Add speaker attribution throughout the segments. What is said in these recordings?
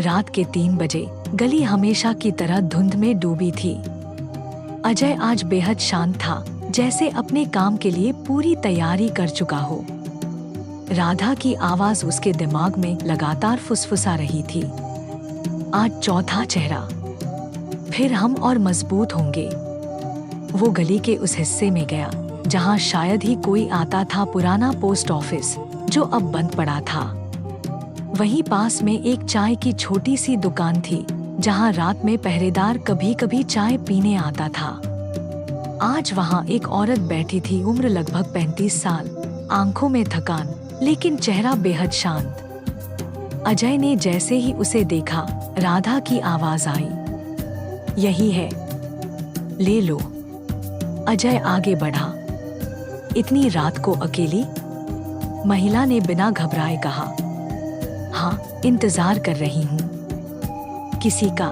Speaker 1: रात के 3 बजे गली हमेशा की तरह धुंध में डूबी थी। अजय आज बेहद शांत था, जैसे अपने काम के लिए पूरी तैयारी कर चुका हो। राधा की आवाज उसके दिमाग में लगातार फुसफुसा रही थी। आज चौथा चेहरा, फिर हम और मजबूत होंगे। वो गली के उस हिस्से में गया जहां शायद ही कोई आता था, पुराना पोस्ट ऑफिस जो अब बंद पड़ा था। वहीं पास में एक चाय की छोटी सी दुकान थी जहां रात में पहरेदार कभी कभी चाय पीने आता था। आज वहां एक औरत बैठी थी, उम्र लगभग 35 साल, आंखों में थकान लेकिन चेहरा बेहद शांत। अजय ने जैसे ही उसे देखा, राधा की आवाज आई, यही है, ले लो। अजय आगे बढ़ा। इतनी रात को अकेली? महिला ने बिना घबराए कहा। हाँ, इंतजार कर रही हूँ। किसी का?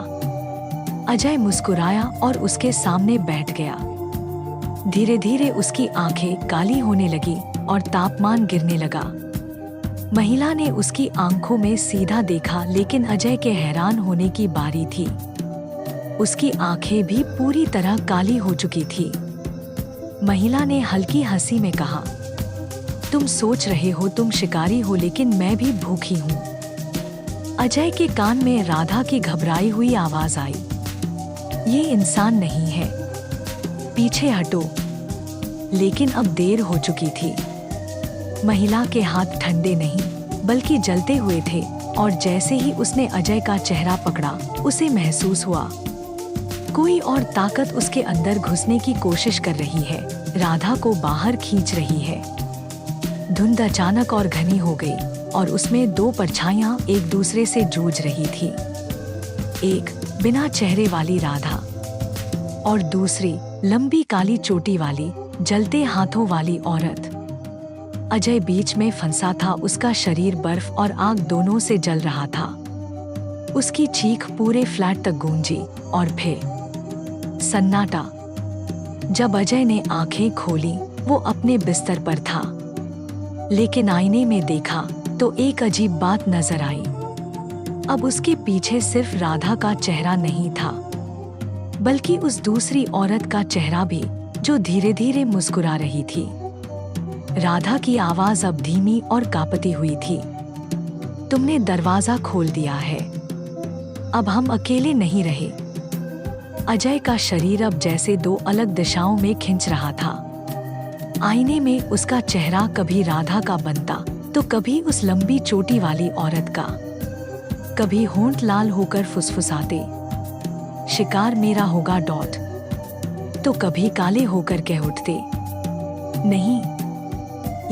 Speaker 1: अजय मुस्कुराया और उसके सामने बैठ गया। धीरे धीरे उसकी आंखें काली होने लगी और तापमान गिरने लगा। महिला ने उसकी आंखों में सीधा देखा, लेकिन अजय के हैरान होने की बारी थी। उसकी आंखें भी पूरी तरह काली हो चुकी थी। महिला ने हल्की हंसी में कहा, तुम सोच रहे हो तुम शिकारी हो, लेकिन मैं भी भूखी हूँ। अजय के कान में राधा की घबराई हुई आवाज आई, ये इंसान नहीं है, पीछे हटो। लेकिन अब देर हो चुकी थी। महिला के हाथ ठंडे नहीं बल्कि जलते हुए थे और जैसे ही उसने अजय का चेहरा पकड़ा, उसे महसूस हुआ कोई और ताकत उसके अंदर घुसने की कोशिश कर रही है, राधा को बाहर खींच रही है। धुंध अचानक और घनी हो गई और उसमें 2 परछाइयां एक दूसरे से जूझ रही थी। एक बिना चेहरे वाली राधा और दूसरी लंबी काली चोटी वाली जलते हाथों वाली औरत। अजय बीच में फंसा था, उसका शरीर बर्फ और आग दोनों से जल रहा था। उसकी चीख पूरे फ्लैट तक गूंजी और फिर सन्नाटा। जब अजय ने आंखें खोली, वो अपने बिस्तर पर था, लेकिन आईने में देखा तो एक अजीब बात नजर आई। अब उसके पीछे सिर्फ राधा का चेहरा नहीं था, बल्कि उस दूसरी औरत का चेहरा भी, जो धीरे धीरे मुस्कुरा रही थी। राधा की आवाज अब धीमी और कांपती हुई थी, तुमने दरवाजा खोल दिया है, अब हम अकेले नहीं रहे। अजय का शरीर अब जैसे 2 अलग दिशाओं में खिंच रहा था। आईने में उसका चेहरा कभी राधा का बनता तो कभी उस लंबी चोटी वाली औरत का। कभी होंठ लाल होकर फुसफुसाते, शिकार मेरा होगा डॉट, तो कभी काले होकर कह उठते, नहीं,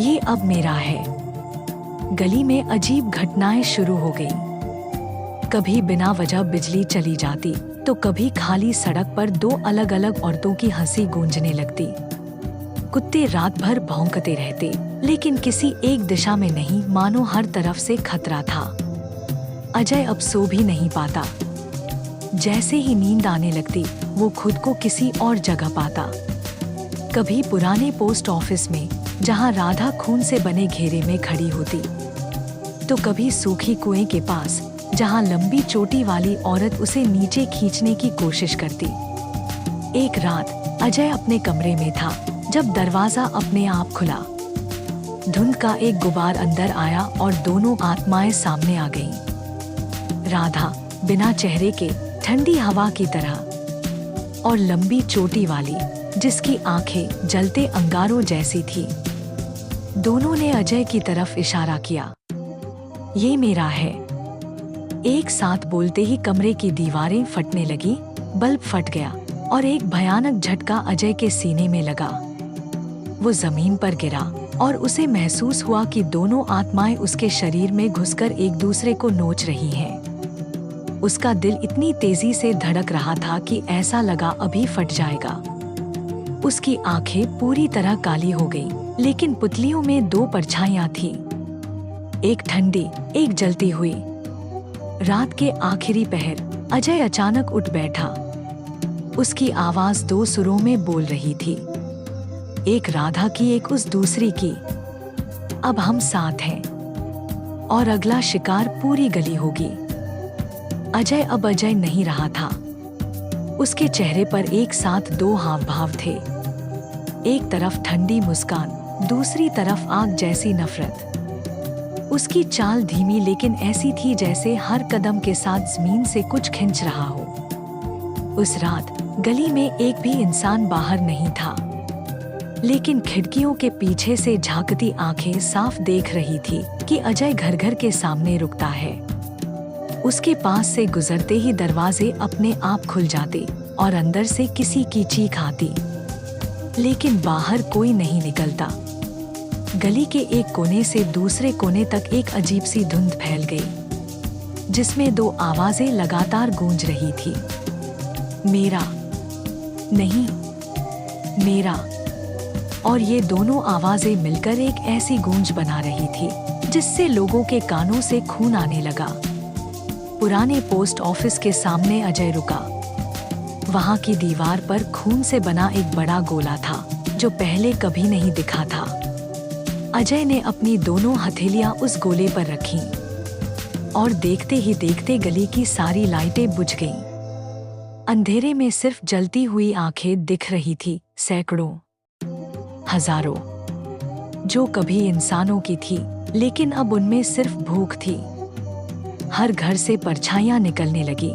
Speaker 1: ये अब मेरा है। गली में अजीब घटनाएं शुरू हो गई। कभी बिना वजह बिजली चली जाती तो कभी खाली सड़क पर 2 अलग अलग औरतों की हंसी गूंजने लगती। कुत्ते रात भर भौंकते रहते, लेकिन किसी एक दिशा में नहीं, मानो हर तरफ से खतरा था। अजय अब सो भी नहीं पाता। जैसे ही नींद आने लगती, वो खुद को किसी और जगह पाता। कभी पुराने पोस्ट ऑफिस में, जहां राधा खून से बने घेरे में खड़ी होती, तो कभी सूखी कुएं के पास, जहां लंबी चोटी वाली औरत उसे नीचे खींचने की कोशिश करती। एक रात अजय अपने कमरे में था जब दरवाजा अपने आप खुला। धुंध का एक गुबार अंदर आया और दोनों आत्माएं सामने आ गईं। राधा बिना चेहरे के, ठंडी हवा की तरह, और लंबी चोटी वाली जिसकी आंखें जलते अंगारों जैसी थी। दोनों ने अजय की तरफ इशारा किया, ये मेरा है। एक साथ बोलते ही कमरे की दीवारें फटने लगी, बल्ब फट गया और एक भयानक झटका अजय के सीने में लगा। वो जमीन पर गिरा और उसे महसूस हुआ कि दोनों आत्माएं उसके शरीर में घुसकर एक दूसरे को नोच रही हैं। उसका दिल इतनी तेजी से धड़क रहा था कि ऐसा लगा अभी फट जाएगा। उसकी आंखें पूरी तरह काली हो गई, लेकिन पुतलियों में 2 परछाइयां थीं, एक ठंडी, एक जलती हुई। रात के आखिरी पहर अजय अचानक उठ बैठा। उसकी आवाज 2 सुरों में बोल रही थी, एक राधा की, एक उस दूसरी की। अब हम साथ हैं और अगला शिकार पूरी गली होगी। अजय अब अजय नहीं रहा था। उसके चेहरे पर एक साथ दो हाव भाव थे, एक तरफ ठंडी मुस्कान, दूसरी तरफ आग जैसी नफरत। उसकी चाल धीमी लेकिन ऐसी थी जैसे हर कदम के साथ जमीन से कुछ खींच रहा हो। उस रात गली में एक भी इंसान बाहर नहीं था, लेकिन खिड़कियों के पीछे से झांकती आंखें साफ देख रही थी कि अजय घर घर के सामने रुकता है। उसके पास से गुजरते ही दरवाजे अपने आप खुल जाते और अंदर से किसी की चीख आती, लेकिन बाहर कोई नहीं निकलता। गली के एक कोने से दूसरे कोने तक एक अजीब सी धुंध फैल गई, जिसमें दो आवाजें लगातार गूंज रही थी, मेरा नहीं, मेरा। और ये दोनों आवाजें मिलकर एक ऐसी गूंज बना रही थी जिससे लोगों के कानों से खून आने लगा। पुराने पोस्ट ऑफिस के सामने अजय रुका। वहां की दीवार पर खून से बना एक बड़ा गोला था जो पहले कभी नहीं दिखा था। अजय ने अपनी दोनों हथेलियां उस गोले पर रखीं और देखते ही देखते गली की सारी लाइटें बुझ गईं। अंधेरे में सिर्फ जलती हुई आंखें दिख रही थी, सैकड़ों, हजारों, जो कभी इंसानों की थी लेकिन अब उनमें सिर्फ भूख थी। हर घर से परछाइयां निकलने लगी,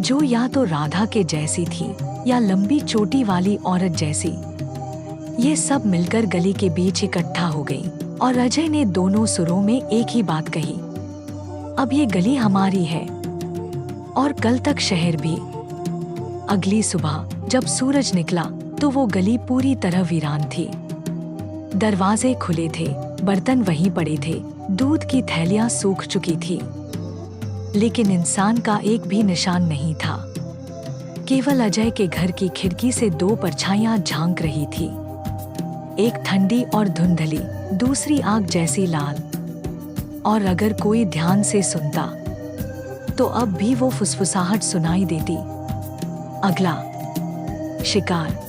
Speaker 1: जो या तो राधा के जैसी थी या लंबी चोटी वाली औरत जैसी। ये सब मिलकर गली के बीच इकट्ठा हो गई और अजय ने दोनों सुरों में एक ही बात कही, अब ये गली हमारी है और कल तक शहर भी। अगली सुबह जब सूरज निकला तो वो गली पूरी तरह वीरान थी। दरवाजे खुले थे, बर्तन वहीं पड़े थे, दूध की थैलियां सूख चुकी थी, लेकिन इंसान का एक भी निशान नहीं था। केवल अजय के घर की खिड़की से दो परछाइयां झांक रही थी, एक ठंडी और धुंधली, दूसरी आग जैसी लाल। और अगर कोई ध्यान से सुनता तो अब भी वो फुसफुसाहट सुनाई देती, अगला शिकार।